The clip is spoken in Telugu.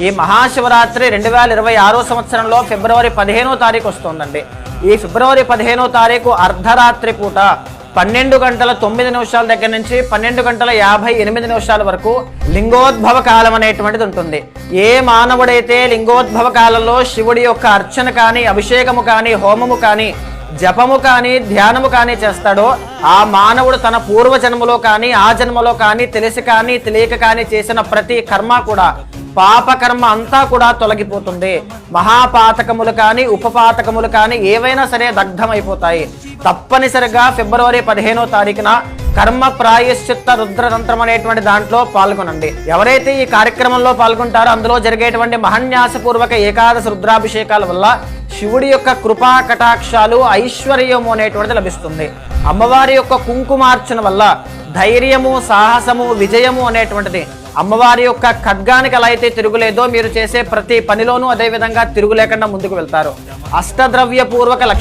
ఈ మహాశివరాత్రి 2026 సంవత్సరంలో ఫిబ్రవరి 15వ తారీఖు వస్తుందండి. ఈ ఫిబ్రవరి 15వ తారీఖు అర్ధరాత్రి పూట 12:09 దగ్గర నుంచి 12:58 వరకు లింగోద్భవ కాలం అనేటువంటిది ఉంటుంది. ఏ మానవుడైతే లింగోద్భవ కాలంలో శివుడి యొక్క అర్చన కానీ, అభిషేకము కానీ, హోమము కానీ, జపము కానీ, ధ్యానము కానీ చేస్తాడో ఆ మానవుడు తన పూర్వ జన్మలో కానీ, ఆ జన్మలో కానీ, తెలిసి కానీ తెలియక కానీ చేసిన ప్రతి కర్మ కూడా, పాపకర్మ అంతా కూడా తొలగిపోతుంది. మహాపాతకములు కానీ, ఉపపాతకములు కానీ ఏవైనా సరే దగ్ధమైపోతాయి. తప్పనిసరిగా ఫిబ్రవరి 15వ తారీఖున కర్మ ప్రాయశ్చిత్త రుద్రతంత్రం అనేటువంటి దాంట్లో పాల్గొనండి. ఎవరైతే ఈ కార్యక్రమంలో పాల్గొంటారో అందులో జరిగేటువంటి మహన్యాసపూర్వక ఏకాదశ రుద్రాభిషేకాల వల్ల శివుడి యొక్క కృపా కటాక్షాలు, ఐశ్వర్యము అనేటువంటిది లభిస్తుంది. అమ్మవారి యొక్క కుంకుమార్చన వల్ల ధైర్యము, సాహసము, విజయము అనేటువంటిది, అమ్మవారి యొక్క ఖడ్గానికి ఎలా అయితే తిరుగులేదో మీరు చేసే ప్రతి పనిలోనూ అదే విధంగా తిరుగులేకుండా ముందుకు వెళ్తారు. అష్టద్రవ్య పూర్వక